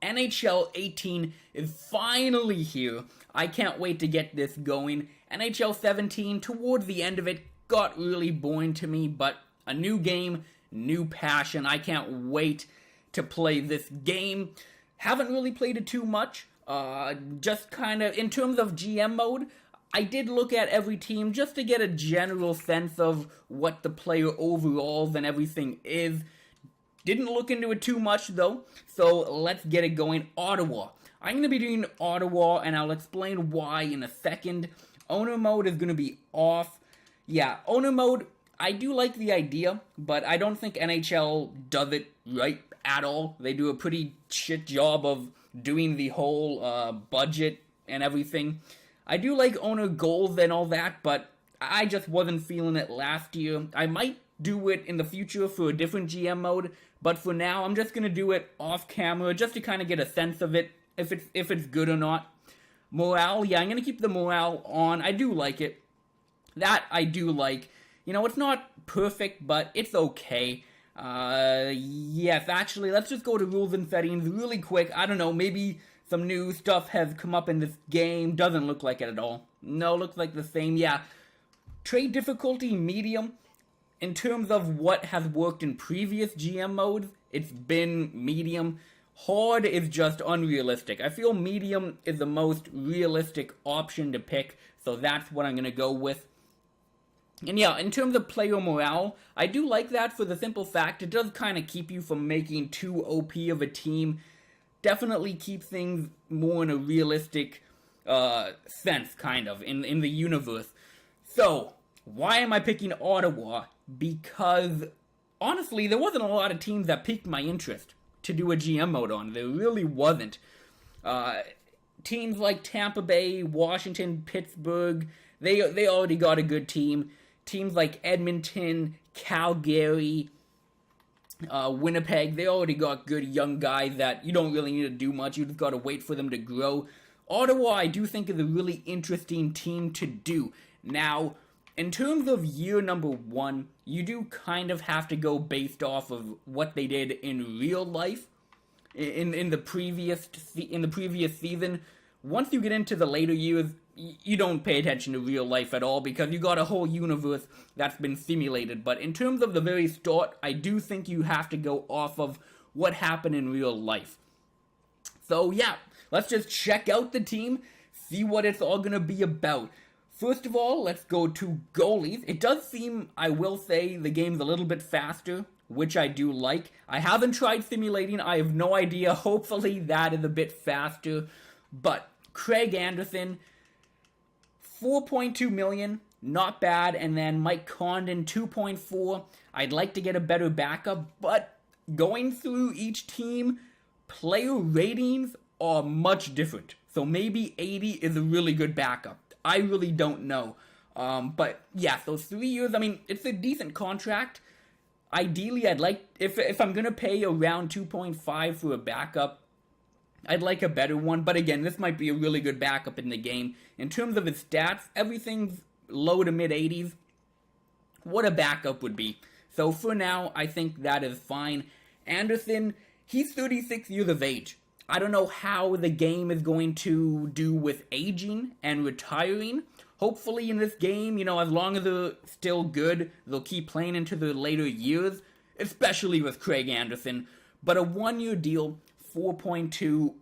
NHL 18 is finally here. I can't wait to get this going. NHL 17, towards the end of it, got really boring to me, but a new game, new passion. I can't wait to play this game. Haven't really played it too much. Just kind of, in terms of GM mode, I did look at every team just to get a general sense of what the player overalls and everything is. Didn't look into it too much though, so let's get it going. Ottawa. I'm going to be doing Ottawa, and I'll explain why in a second. Owner mode is going to be off. Yeah, owner mode, I do like the idea, but I don't think NHL does it right at all. They do a pretty shit job of doing the whole budget and everything. I do like owner goals and all that, but I just wasn't feeling it last year. I might do it in the future for a different GM mode, but for now, I'm just going to do it off camera just to kind of get a sense of it, if it's good or not. Morale, yeah, I'm going to keep the morale on. I do like it. That I do like. You know, it's not perfect, but it's okay. Yes, actually, let's just go to rules and settings really quick. I don't know, maybe some new stuff has come up in this game. Doesn't look like it at all. No, looks like the same. Yeah. Trade difficulty, medium. In terms of what has worked in previous GM modes, it's been medium. Hard is just unrealistic. I feel medium is the most realistic option to pick, so that's what I'm going to go with. And yeah, in terms of player morale, I do like that for the simple fact it does kind of keep you from making too OP of a team. Definitely keep things more in a realistic sense, kind of, in the universe. So, why am I picking Ottawa? Because, honestly, there wasn't a lot of teams that piqued my interest to do a GM mode on. There really wasn't. Teams like Tampa Bay, Washington, Pittsburgh, they already got a good team. Teams like Edmonton, Calgary, Winnipeg, they already got good young guys that you don't really need to do much. You just got to wait for them to grow. Ottawa, I do think, is a really interesting team to do. Now, in terms of year number 1, you do kind of have to go based off of what they did in real life in the previous season. Once you get into the later years, you don't pay attention to real life at all because you got a whole universe that's been simulated. But in terms of the very start, I do think you have to go off of what happened in real life. So yeah, let's just check out the team, see what it's all going to be about. First of all, let's go to goalies. It does seem, I will say, the game's a little bit faster, which I do like. I haven't tried simulating. I have no idea. Hopefully that is a bit faster. But Craig Anderson, 4.2 million, not bad. And then Mike Condon, 2.4. I'd like to get a better backup, but going through each team, player ratings are much different. So maybe 80 is a really good backup. I really don't know. But yeah, those 3 years, I mean, it's a decent contract. Ideally, I'd like, if I'm going to pay around 2.5 for a backup, I'd like a better one. But again, this might be a really good backup in the game. In terms of his stats, everything's low to mid 80s. What a backup would be. So for now, I think that is fine. Anderson, he's 36 years of age. I don't know how the game is going to do with aging and retiring. Hopefully in this game, as long as they're still good, they'll keep playing into the later years, especially with Craig Anderson. But a 1-year deal, 4.2,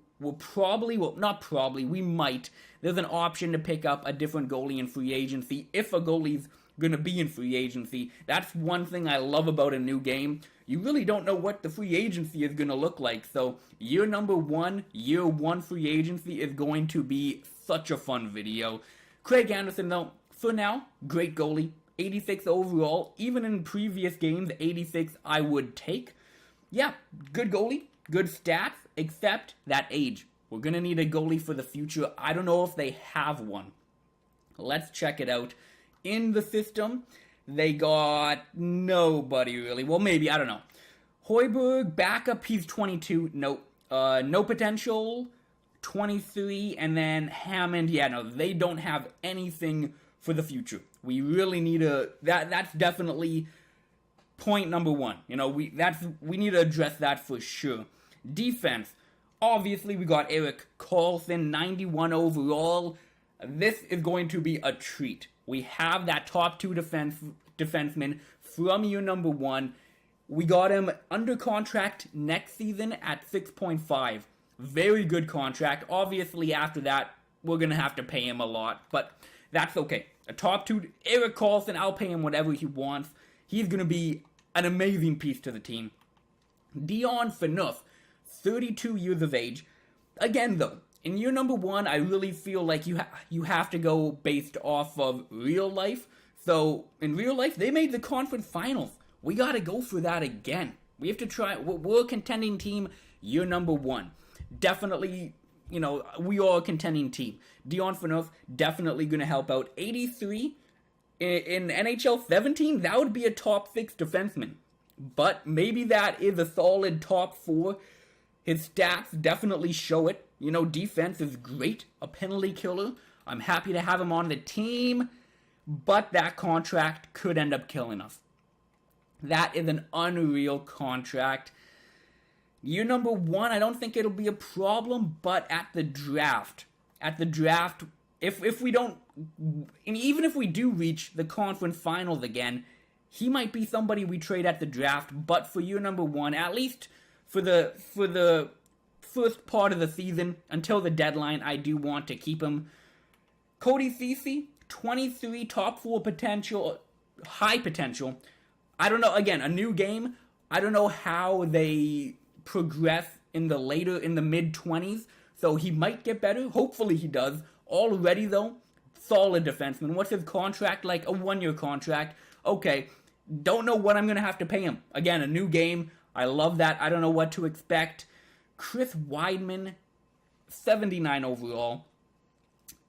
we might. There's an option to pick up a different goalie in free agency if a goalie's going to be in free agency. That's one thing I love about a new game. You really don't know what the free agency is going to look like. So year number 1, year 1 free agency is going to be such a fun video. Craig Anderson, though, for now, great goalie. 86 overall. Even in previous games, 86 I would take. Yeah, good goalie, good stats, except that age. We're going to need a goalie for the future. I don't know if they have one. Let's check it out. In the system, they got nobody really. Well, maybe, I don't know. Hoiberg, backup, he's 22. Nope. No potential, 23. And then Hammond, yeah, no, they don't have anything for the future. We really need that's definitely point number 1. We need to address that for sure. Defense, Obviously, we got Erik Karlsson, 91 overall. This is going to be a treat. We have that top 2 defenseman from year number 1. We got him under contract next season at 6.5. Very good contract. Obviously, after that, we're going to have to pay him a lot, but that's okay. A top 2, Erik Karlsson, I'll pay him whatever he wants. He's going to be an amazing piece to the team. Dion Phaneuf, 32 years of age. Again, though, in year number 1, I really feel like you have to go based off of real life. So, in real life, they made the conference finals. We got to go for that again. We have to try. We're a contending team year number 1. Definitely, we are a contending team. Dion Phaneuf definitely going to help out. 83 in NHL 17, that would be a top 6 defenseman. But maybe that is a solid top 4. His stats definitely show it. Defense is great. A penalty killer. I'm happy to have him on the team. But that contract could end up killing us. That is an unreal contract. Year number 1, I don't think it'll be a problem, but at the draft, if we don't, and even if we do reach the conference finals again, he might be somebody we trade at the draft. But for year number 1, at least for the first part of the season until the deadline, I do want to keep him. Cody Ceci, 23, top 4 potential, high potential. I don't know, again, a new game. I don't know how they progress in the mid-20s, so he might get better. Hopefully he does. Already, though, solid defenseman. What's his contract like? A 1-year contract. Okay, don't know what I'm going to have to pay him. Again, a new game. I love that. I don't know what to expect. Chris Weidman, 79 overall.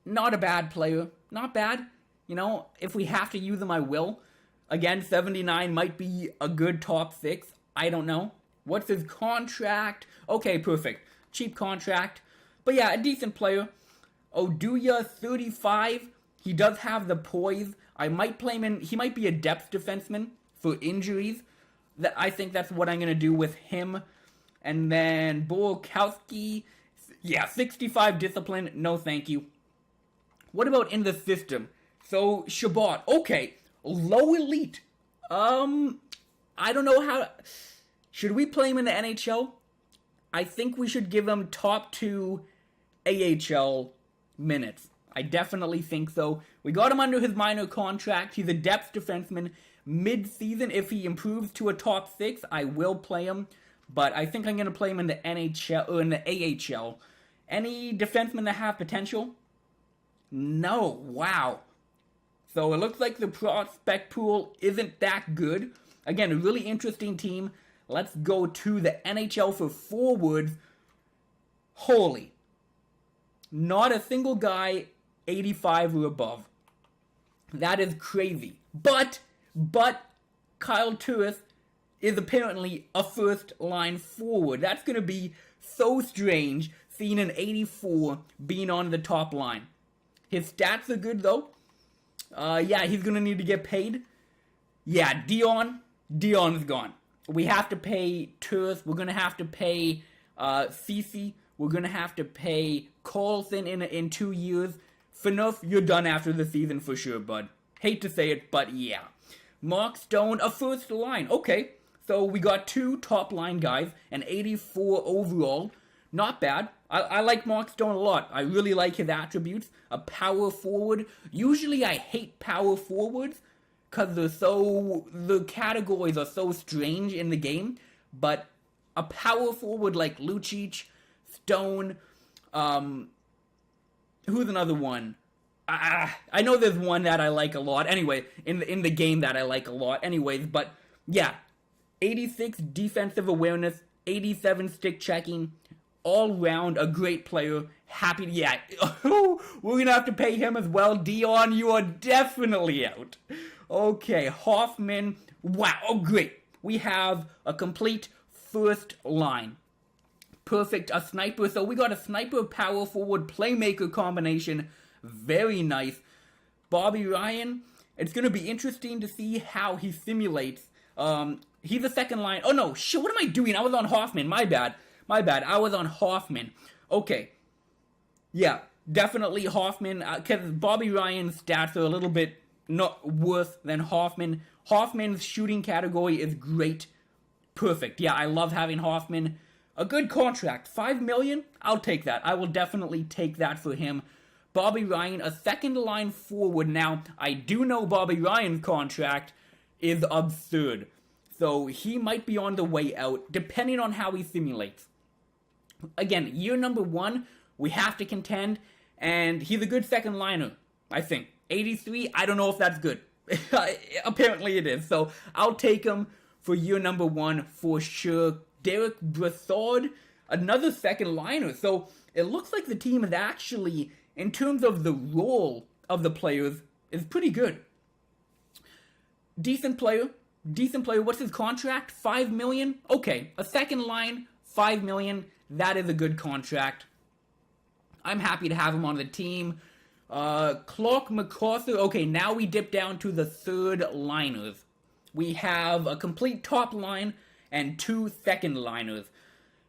Not a bad player. Not bad. If we have to use him, I will. Again, 79 might be a good top 6. I don't know. What's his contract? Okay, perfect. Cheap contract. But yeah, a decent player. Oduya, 35. He does have the poise. I might play him in. He might be a depth defenseman for injuries. I think that's what I'm going to do with him. And then Borkowski. Yeah, 65 discipline. No, thank you. What about in the system? So, Shabbat. Okay. Low elite. I don't know how. Should we play him in the NHL? I think we should give him top 2 AHL minutes. I definitely think so. We got him under his minor contract. He's a depth defenseman. Mid-season, if he improves to a top 6, I will play him. But I think I'm going to play him in the NHL or in the AHL. Any defensemen that have potential? No. Wow. So it looks like the prospect pool isn't that good. Again, a really interesting team. Let's go to the NHL for forwards. Holy. Not a single guy 85 or above. That is crazy. But Kyle Turris is apparently a first-line forward. That's going to be so strange seeing an 84 being on the top line. His stats are good, though. Yeah, he's going to need to get paid. Yeah, Dion's gone. We have to pay Turris. We're going to have to pay Ceci. We're going to have to pay Karlsson in 2 years. Phaneuf, you're done after the season for sure, bud. Hate to say it, but yeah. Mark Stone, a first line. Okay, so we got 2 top line guys, an 84 overall. Not bad. I like Mark Stone a lot. I really like his attributes. A power forward. Usually I hate power forwards because the categories are so strange in the game. But a power forward like Lucic, Stone, who's another one? I know there's one that I like a lot. Anyway, in the game that I like a lot. Anyways, but yeah, 86 defensive awareness, 87 stick checking, all round a great player. Happy to, yeah. We're gonna have to pay him as well. Dion, you are definitely out. Okay, Hoffman. Wow, oh great. We have a complete first line. Perfect, a sniper. So we got a sniper, power forward, playmaker combination. Very nice. Bobby Ryan, it's going to be interesting to see how he simulates. He's a second line. Oh no, shit, what am I doing? I was on Hoffman, my bad. My bad. I was on Hoffman. Okay. Yeah, definitely Hoffman. Because Bobby Ryan's stats are a little bit not worse than Hoffman. Hoffman's shooting category is great. Perfect. Yeah, I love having Hoffman. A good contract. $5 million? I'll take that. I will definitely take that for him. Bobby Ryan, a second line forward. Now, I do know Bobby Ryan's contract is absurd. So he might be on the way out, depending on how he simulates. Again, year number 1, we have to contend, and he's a good second liner, I think. 83, I don't know if that's good. Apparently it is. So I'll take him for year number 1 for sure. Derek Brassard, another second liner. So it looks like the team is actually, in terms of the role of the players, is pretty good. Decent player. What's his contract? $5 million? Okay, a second line, $5 million. That is a good contract. I'm happy to have him on the team. Clark MacArthur. Okay, now we dip down to the third liners. We have a complete top line and 2 second liners.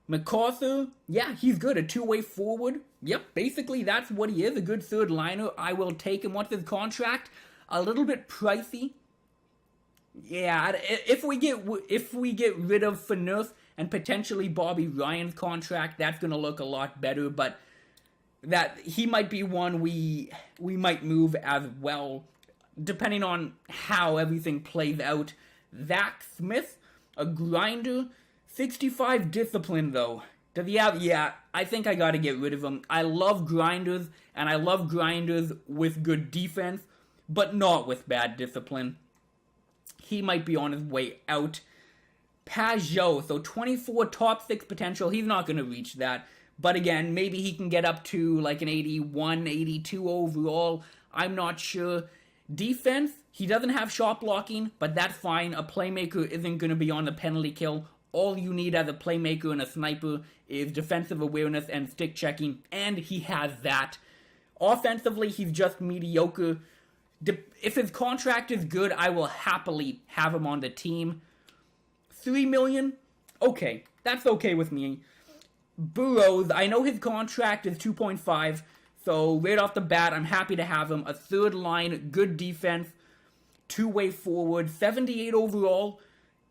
MacArthur, yeah, he's good. A two-way forward. Yep, basically that's what he is. A good third liner. I will take him. What's his contract? A little bit pricey. Yeah, if we get rid of Phaneuf and potentially Bobby Ryan's contract, that's gonna look a lot better. But that he might be one we might move as well, depending on how everything plays out. Zach Smith, a grinder, 65 discipline though. Does he have? Yeah, I think I gotta get rid of him. I love grinders, and I love grinders with good defense, but not with bad discipline. He might be on his way out. Pajot, so 24 top 6 potential. He's not going to reach that. But again, maybe he can get up to like an 81, 82 overall. I'm not sure. Defense, he doesn't have shot blocking, but that's fine. A playmaker isn't going to be on the penalty kill. All you need as a playmaker and a sniper is defensive awareness and stick checking, and he has that. Offensively, he's just mediocre. If his contract is good, I will happily have him on the team. $3 million? Okay, that's okay with me. Burrows, I know his contract is 2.5, so right off the bat, I'm happy to have him. A third line, good defense, two-way forward, 78 overall.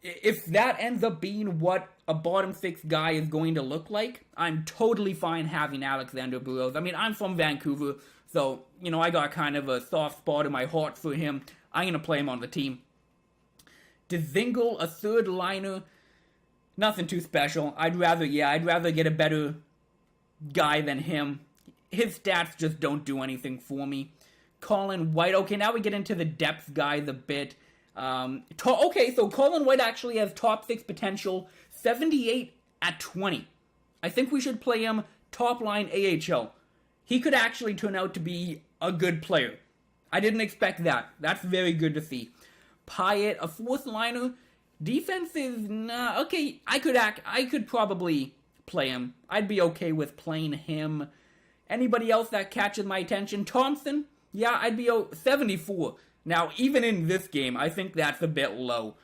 If that ends up being what a bottom 6 guy is going to look like, I'm totally fine having Alexander Burrows. I mean, I'm from Vancouver, so, you know, I got kind of a soft spot in my heart for him. I'm going to play him on the team. Dzingel, a third liner, nothing too special. I'd rather get a better guy than him. His stats just don't do anything for me. Colin White, okay, now we get into the depth guys a bit. Okay, so Colin White actually has top 6 potential, 78 at 20. I think we should play him top line AHL. He could actually turn out to be a good player. I didn't expect that. That's very good to see. Pyatt, a fourth liner. Defense is okay. I could probably play him. I'd be okay with playing him. Anybody else that catches my attention? Thompson. Yeah, I'd be 74. Now, even in this game, I think that's a bit low.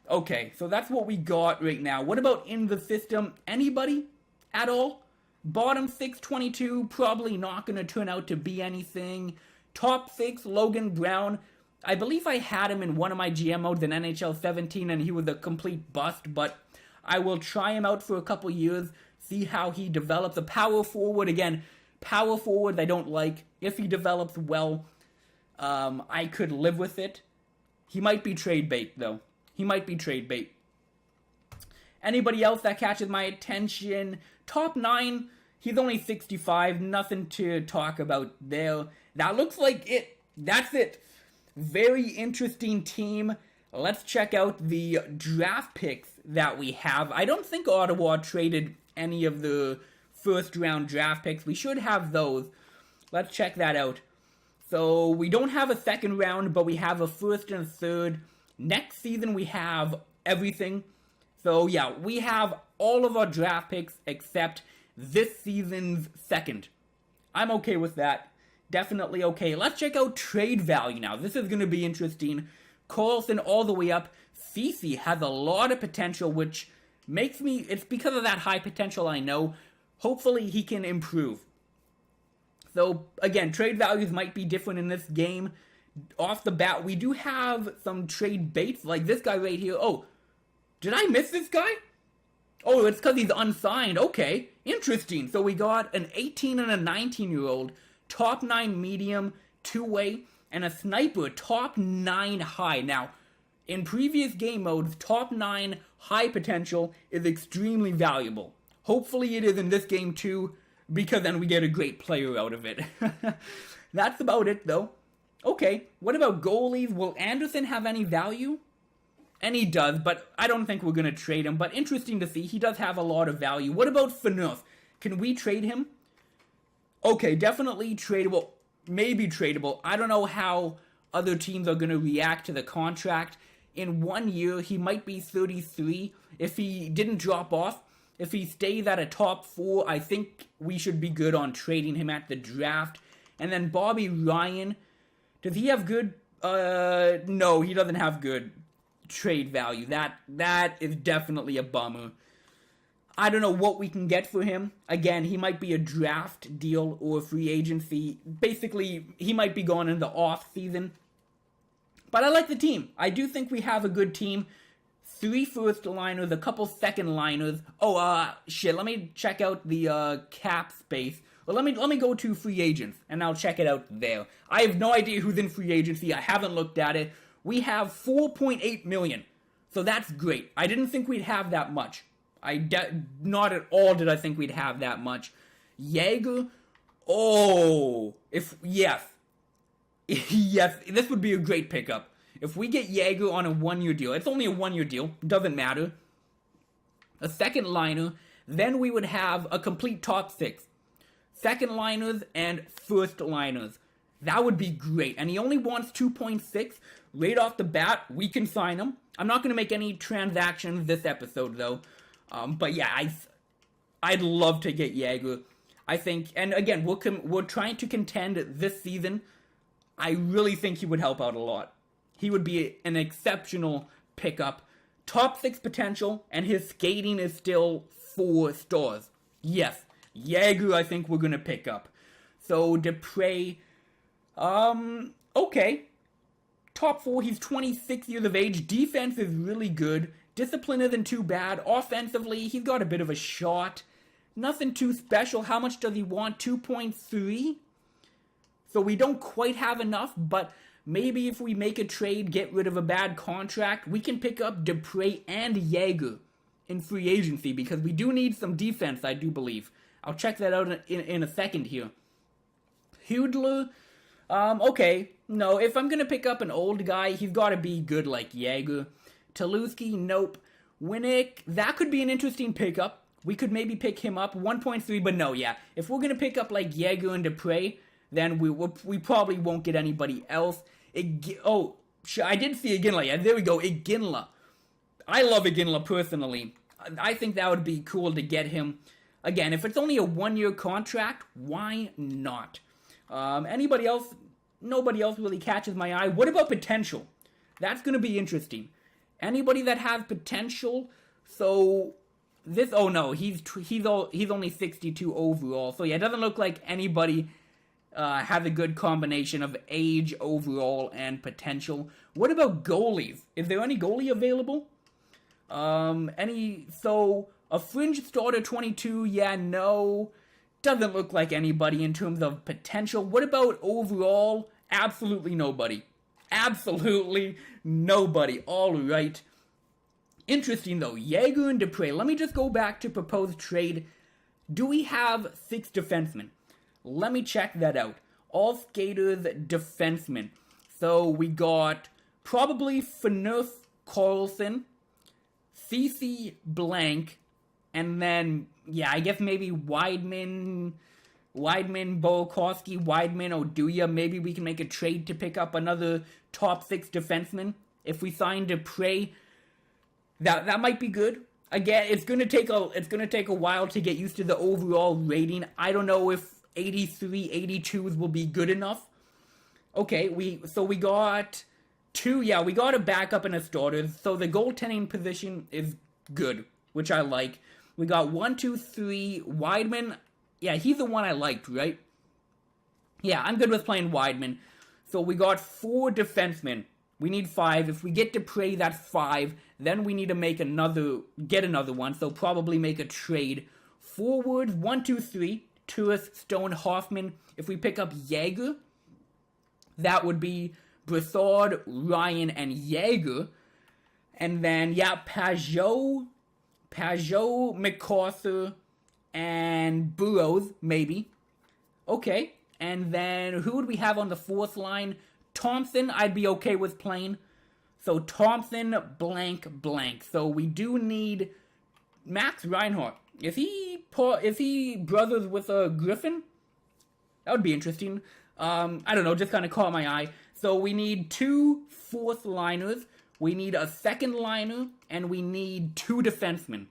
Okay, so that's what we got right now. What about in the system? Anybody at all? Bottom 6, 22, probably not going to turn out to be anything. Top 6, Logan Brown. I believe I had him in one of my GM modes in NHL18, and he was a complete bust, but I will try him out for a couple years, see how he develops. A power forward, again, power forward I don't like. If he develops well, I could live with it. He might be trade bait, though. He might be trade bait. Anybody else that catches my attention? Top 9, he's only 65. Nothing to talk about there. That looks like it. That's it. Very interesting team. Let's check out the draft picks that we have. I don't think Ottawa traded any of the first round draft picks. We should have those. Let's check that out. So we don't have a second round, but we have a first and a third. Next season we have everything. So yeah, we have all of our draft picks except this season's second. I'm okay with that. Definitely okay. Let's check out trade value now. This is going to be interesting. Carlson all the way up. Ceci has a lot of potential, which It's because of that high potential, I know. Hopefully he can improve. So, again, trade values might be different in this game. Off the bat, we do have some trade baits, like this guy right here. Oh, did I miss this guy? Oh, it's because he's unsigned. Okay, interesting. So we got an 18 and a 19-year-old, top 9 medium, two-way, and a sniper, top 9 high. Now, in previous game modes, top 9 high potential is extremely valuable. Hopefully it is in this game too, because then we get a great player out of it. That's about it, though. Okay, what about goalies? Will Anderson have any value? And he does, but I don't think we're going to trade him. But interesting to see, he does have a lot of value. What about Phaneuf? Can we trade him? Okay, definitely tradable. Maybe tradable. I don't know how other teams are going to react to the contract. In 1 year, he might be 33. If he didn't drop off, if he stays at a top 4, I think we should be good on trading him at the draft. And then Bobby Ryan, does he have good? No, he doesn't have good trade value. That is definitely a bummer. I don't know what we can get for him. Again, he might be a draft deal or a free agency. Basically, he might be gone in the off season. But I like the team. I do think we have a good team. 3 first liners, a couple second liners. Oh, shit, let me check out the cap space. Well, let me go to free agents, and I'll check it out there. I have no idea who's in free agency. I haven't looked at it. We have 4.8 million. So that's great. I didn't think we'd have that much. Not at all did I think we'd have that much. Jaeger? Oh, yes, this would be a great pickup. If we get Jaeger on a 1-year deal, it's only a 1-year deal, doesn't matter. A second liner, then we would have a complete top 6. Second liners and first liners. That would be great. And he only wants 2.6. Right off the bat, we can sign him. I'm not going to make any transactions this episode, though. But yeah, I'd love to get Jaeger. I think, and again, we're trying to contend this season. I really think he would help out a lot. He would be an exceptional pickup. Top 6 potential, and his skating is still 4 stars. Yes, Jaeger I think we're going to pick up. So, Dupre, okay. Top 4, he's 26 years of age. Defense is really good. Discipline isn't too bad. Offensively, he's got a bit of a shot. Nothing too special. How much does he want? 2.3? So we don't quite have enough, but maybe if we make a trade, get rid of a bad contract, we can pick up Dupre and Jaeger in free agency, because we do need some defense, I do believe. I'll check that out in a second here. Hudler, okay. No, if I'm going to pick up an old guy, he's got to be good like Jaeger. Taluski, nope. Winnick, that could be an interesting pickup. We could maybe pick him up. 1.3, but no, yeah. If we're going to pick up like Jaeger and Dupre, then we probably won't get anybody else. I did see Iginla. Yeah, there we go, Iginla. I love Iginla personally. I think that would be cool to get him. Again, if it's only a 1-year contract, why not? Anybody else? Nobody else really catches my eye. What about potential? That's going to be interesting. Anybody that has potential? So this. Oh no, he's only 62 overall. So yeah, it doesn't look like anybody has a good combination of age overall and potential. What about goalies? Is there any goalie available? So a fringe starter 22? Yeah, no. Doesn't look like anybody in terms of potential. What about overall? Absolutely nobody. Absolutely nobody. All right. Interesting, though. Jaeger and Dupre. Let me just go back to proposed trade. Do we have 6 defensemen? Let me check that out. All skaters, defensemen. So we got probably Phaneuf, Carlson, CC Blank, and then, yeah, I guess maybe Wideman, Boakowski, Wideman, Oduya. Maybe we can make a trade to pick up another top 6 defenseman. If we sign Dupre, that might be good. Again, it's gonna take a while to get used to the overall rating. I don't know if 83, 82s will be good enough. Okay, we got 2. Yeah, we got a backup and a starter. So the goaltending position is good. which I like. We got 1, 2, 3, Wideman. Yeah, he's the one I liked, right? Yeah, I'm good with playing Wideman. So we got 4 defensemen. We need 5. If we get Dupre, that's 5. Then we need to get another one. So probably make a trade. Forwards, 1, 2, 3. Turris, Stone, Hoffman. If we pick up Jaeger, that would be Brassard, Ryan, and Jaeger. And then, yeah, Pajot, MacArthur, and Burroughs, maybe. Okay. And then, who would we have on the 4th line? Thompson, I'd be okay with playing. So, Thompson, blank. So, we do need Max Reinhardt. Is he brothers with a Griffin? That would be interesting. I don't know, just kind of caught my eye. So, we need 2 4th liners. We need a 2nd liner. And we need 2 defensemen.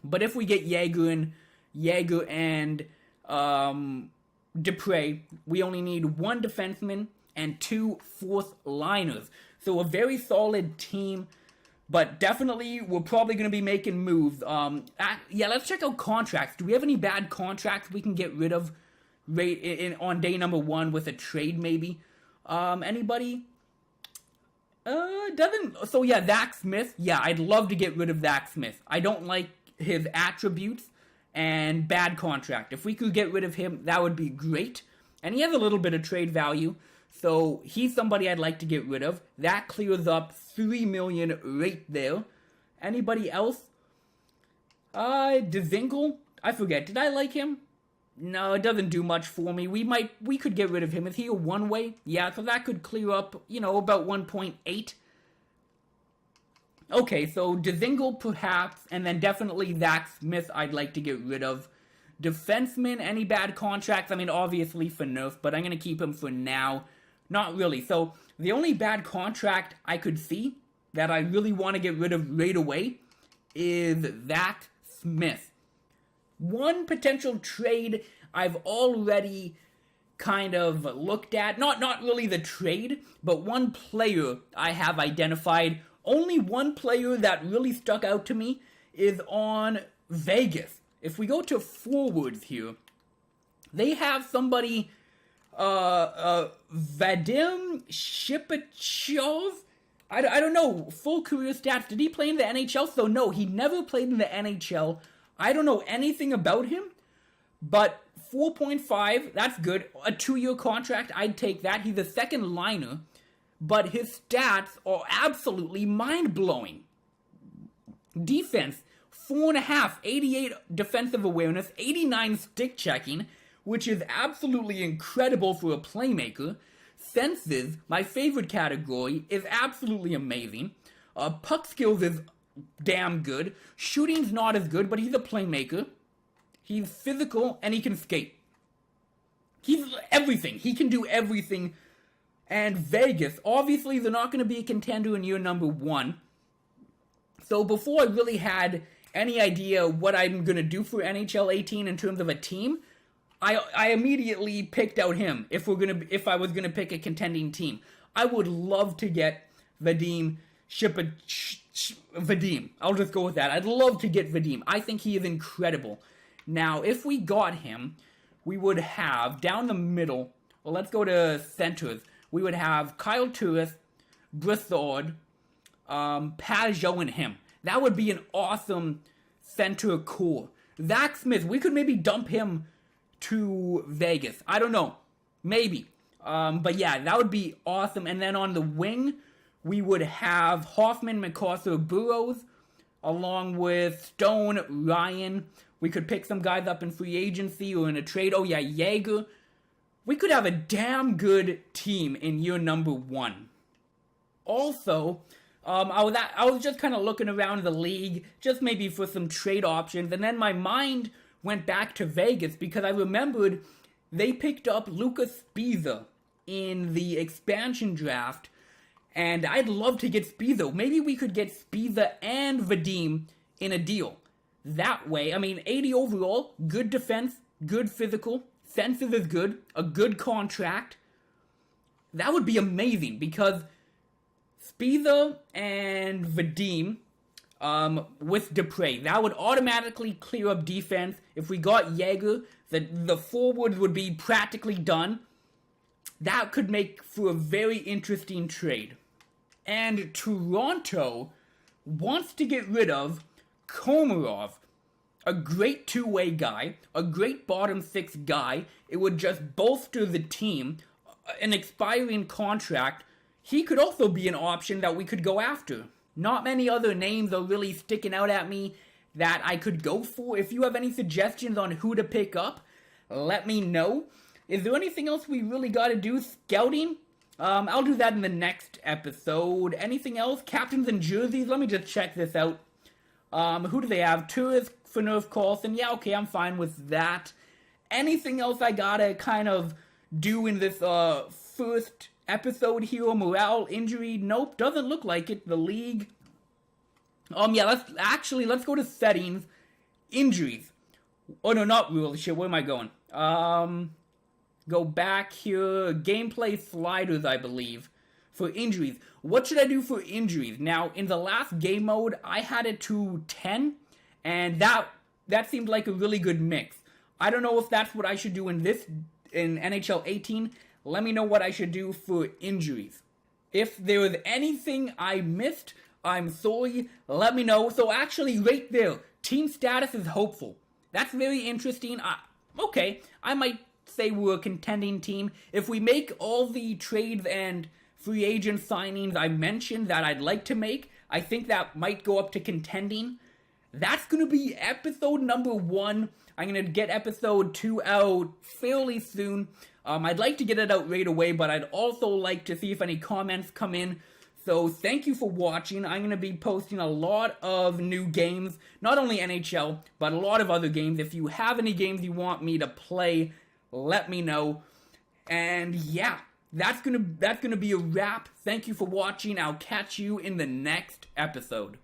But if we get Jaeger and Dupre, we only need 1 defenseman and 2 4th liners. So a very solid team, but definitely we're probably going to be making moves. Yeah, let's check out contracts. Do we have any bad contracts we can get rid of on day number 1 with a trade maybe? Anybody? So yeah, Zach Smith. Yeah, I'd love to get rid of Zach Smith. I don't like his attributes and bad contract. If we could get rid of him, that would be great. And he has a little bit of trade value, so he's somebody I'd like to get rid of. That clears up $3 million right there. Anybody else? Dzingel? I forget. Did I like him? No, it doesn't do much for me. We could get rid of him. Is he a one-way? Yeah, so that could clear up, about 1.8. Okay, so Dzingel perhaps, and then definitely Zach Smith I'd like to get rid of. Defenseman, any bad contracts? I mean, obviously for Nerf, but I'm going to keep him for now. Not really. So, the only bad contract I could see that I really want to get rid of right away is Zach Smith. One potential trade I've already kind of looked at, not really the trade, but one player I have identified. Only one player that really stuck out to me is on Vegas. If we go to forwards here, they have somebody, Vadim Shipachov. I don't know, full career stats. Did he play in the NHL? So no, he never played in the NHL. I don't know anything about him, but 4.5, that's good. A 2-year contract, I'd take that. He's a 2nd liner. But his stats are absolutely mind-blowing. Defense, 4.5, 88 defensive awareness, 89 stick checking, which is absolutely incredible for a playmaker. Senses, my favorite category, is absolutely amazing. Puck skills is damn good. Shooting's not as good, but he's a playmaker. He's physical, and he can skate. He's everything. He can do everything. And Vegas, obviously they're not going to be a contender in year number 1. So before I really had any idea what I'm going to do for NHL 18 in terms of a team, I immediately picked out him if I was going to pick a contending team. I would love to get Vadim. I'll just go with that. I'd love to get Vadim. I think he is incredible. Now, if we got him, we would have down the middle, well, let's go to centers. We would have Kyle Turris, Brassard, Pajot, and him. That would be an awesome center core. Zach Smith, we could maybe dump him to Vegas. I don't know. Maybe. But yeah, that would be awesome. And then on the wing, we would have Hoffman, MacArthur, Burroughs, along with Stone, Ryan. We could pick some guys up in free agency or in a trade. Oh yeah, Jaeger. We could have a damn good team in year number 1. Also, I was just kind of looking around the league, just maybe for some trade options, and then my mind went back to Vegas because I remembered they picked up Lucas Spiza in the expansion draft, and I'd love to get Spiza. Maybe we could get Spiza and Vadim in a deal. That way, I mean, 80 overall, good defense, good physical, senses is good, a good contract. That would be amazing because Spiza and Vadim, with Dupre. That would automatically clear up defense. If we got Jaeger, the forwards would be practically done. That could make for a very interesting trade. And Toronto wants to get rid of Komarov, a great two-way guy, a great bottom six guy. It would just bolster the team. An expiring contract. He could also be an option that we could go after. Not many other names are really sticking out at me that I could go for. If you have any suggestions on who to pick up, let me know. Is there anything else we really got to do? Scouting? I'll do that in the next episode. Anything else? Captains and jerseys? Let me just check this out. Who do they have? Tourist for Nerf Carlson. Yeah, okay, I'm fine with that. Anything else I gotta kind of do in this first episode here? Morale, injury? Nope, doesn't look like it. The league. Yeah, let's go to settings. Injuries. Oh no, not rules. Shit, where am I going? Go back here. Gameplay sliders, I believe. For injuries. What should I do for injuries? Now, in the last game mode, I had it to 10. And that seemed like a really good mix. I don't know if that's what I should do in NHL18. Let me know what I should do for injuries. If there was anything I missed, I'm sorry. Let me know. So actually, right there, team status is hopeful. That's very interesting. Okay, I might say we're a contending team. If we make all the trades and free agent signings I mentioned that I'd like to make, I think that might go up to contending. That's going to be episode number 1. I'm going to get episode 2 out fairly soon. I'd like to get it out right away, but I'd also like to see if any comments come in. So thank you for watching. I'm going to be posting a lot of new games, not only NHL, but a lot of other games. If you have any games you want me to play, let me know. And yeah, that's gonna be a wrap. Thank you for watching. I'll catch you in the next episode.